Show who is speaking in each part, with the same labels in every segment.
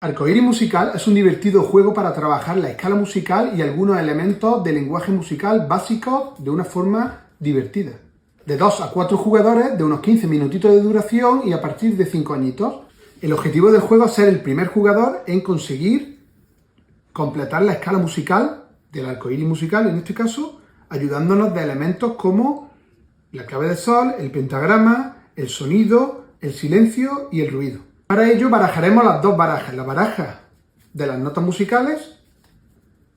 Speaker 1: Arcoíris Musical es un divertido juego para trabajar la escala musical y algunos elementos de lenguaje musical básicos de una forma divertida. De 2 a 4 jugadores, de unos 15 minutitos de duración y a partir de 5 añitos. El objetivo del juego es ser el primer jugador en conseguir completar la escala musical del arcoíris musical, en este caso, ayudándonos de elementos como la clave de sol, el pentagrama, el sonido, el silencio y el ruido. Para ello barajaremos las dos barajas, la baraja de las notas musicales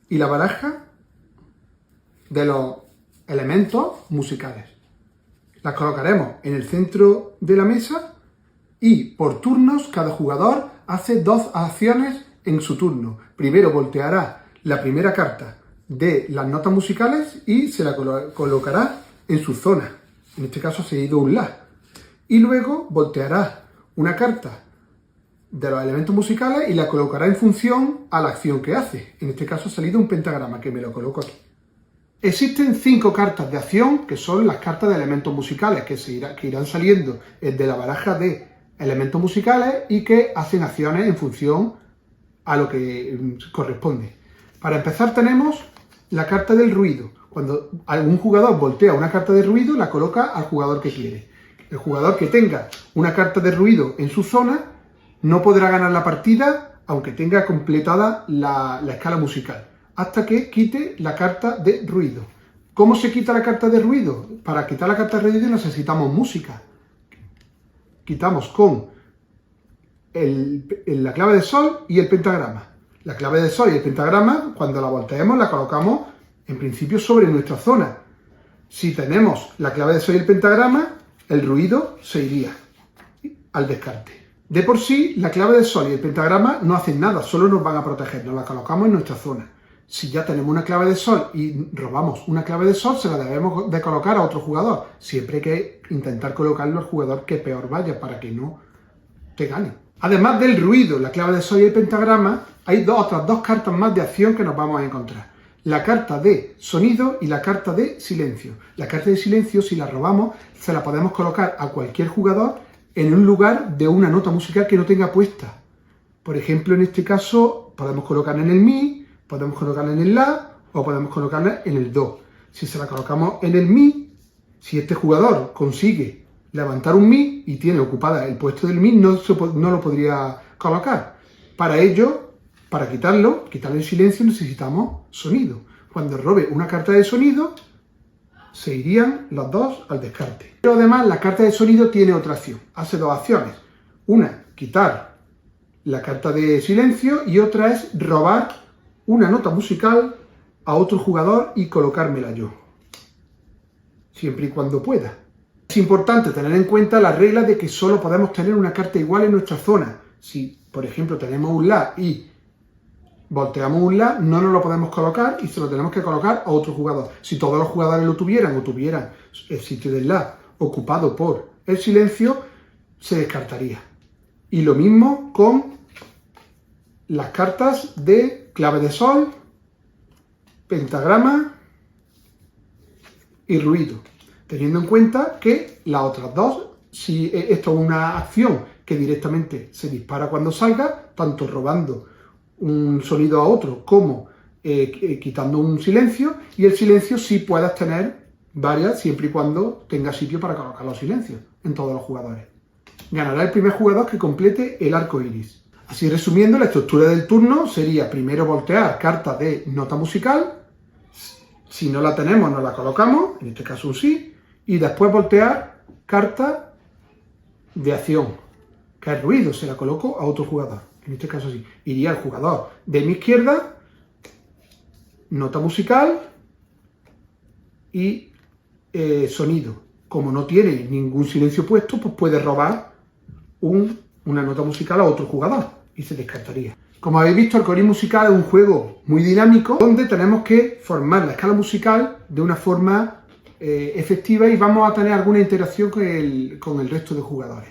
Speaker 1: y la baraja de los elementos musicales. Las colocaremos en el centro de la mesa y por turnos cada jugador hace 2 acciones en su turno. Primero volteará la primera carta de las notas musicales y se la colocará en su zona. En este caso ha sido un La. Y luego volteará una carta de los elementos musicales y la colocará en función a la acción que hace. En este caso ha salido un pentagrama, que me lo coloco aquí. Existen 5 cartas de acción, que son las cartas de elementos musicales, que irán saliendo de la baraja de elementos musicales y que hacen acciones en función a lo que corresponde. Para empezar tenemos la carta del ruido. Cuando algún jugador voltea una carta de ruido, la coloca al jugador que quiere. El jugador que tenga una carta de ruido en su zona no podrá ganar la partida aunque tenga completada la escala musical, hasta que quite la carta de ruido. ¿Cómo se quita la carta de ruido? Para quitar la carta de ruido necesitamos música. Quitamos con la clave de sol y el pentagrama. La clave de sol y el pentagrama, cuando la volteemos, la colocamos en principio sobre nuestra zona. Si tenemos la clave de sol y el pentagrama, el ruido se iría al descarte. De por sí, la clave de sol y el pentagrama no hacen nada, solo nos van a proteger, nos la colocamos en nuestra zona. Si ya tenemos una clave de sol y robamos una clave de sol, se la debemos de colocar a otro jugador. Siempre hay que intentar colocarlo al jugador que peor vaya para que no te gane. Además del ruido, la clave de sol y el pentagrama, hay otras 2 cartas más de acción que nos vamos a encontrar. La carta de sonido y la carta de silencio. La carta de silencio, si la robamos, se la podemos colocar a cualquier jugador en un lugar de una nota musical que no tenga puesta. Por ejemplo, en este caso, podemos colocarla en el Mi, podemos colocarla en el La o podemos colocarla en el Do. Si se la colocamos en el Mi, si este jugador consigue levantar un Mi y tiene ocupada el puesto del Mi, no lo podría colocar. Para ello, para quitarle el silencio, necesitamos sonido. Cuando robe una carta de sonido, se irían las 2 al descarte. Pero además la carta de sonido tiene otra acción. Hace 2 acciones. Una, quitar la carta de silencio y otra es robar una nota musical a otro jugador y colocármela yo. Siempre y cuando pueda. Es importante tener en cuenta la regla de que solo podemos tener una carta igual en nuestra zona. Si, por ejemplo, tenemos un La y volteamos un La, no nos lo podemos colocar y se lo tenemos que colocar a otro jugador. Si todos los jugadores lo tuvieran o tuvieran el sitio del La ocupado por el silencio, se descartaría. Y lo mismo con las cartas de clave de sol, pentagrama y ruido. Teniendo en cuenta que las otras 2, si esto es una acción que directamente se dispara cuando salga, tanto robando un sonido a otro como quitando un silencio, y el silencio sí puedas tener varias siempre y cuando tenga sitio para colocar los silencios en todos los jugadores. Ganará el primer jugador que complete el arco iris. Así resumiendo, la estructura del turno sería primero voltear cartas de nota musical, si no la tenemos nos la colocamos, en este caso un Sí, y después voltear cartas de acción, que es ruido, se la coloco a otro jugador. En este caso sí, iría el jugador de mi izquierda, nota musical y sonido. Como no tiene ningún silencio puesto, pues puede robar una nota musical a otro jugador y se descartaría. Como habéis visto, Arcoíris Musical es un juego muy dinámico donde tenemos que formar la escala musical de una forma efectiva y vamos a tener alguna interacción con el resto de jugadores.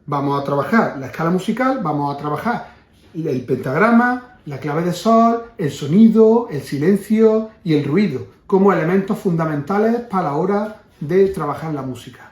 Speaker 1: Vamos a trabajar la escala musical, vamos a trabajar el pentagrama, la clave de sol, el sonido, el silencio y el ruido como elementos fundamentales para la hora de trabajar la música.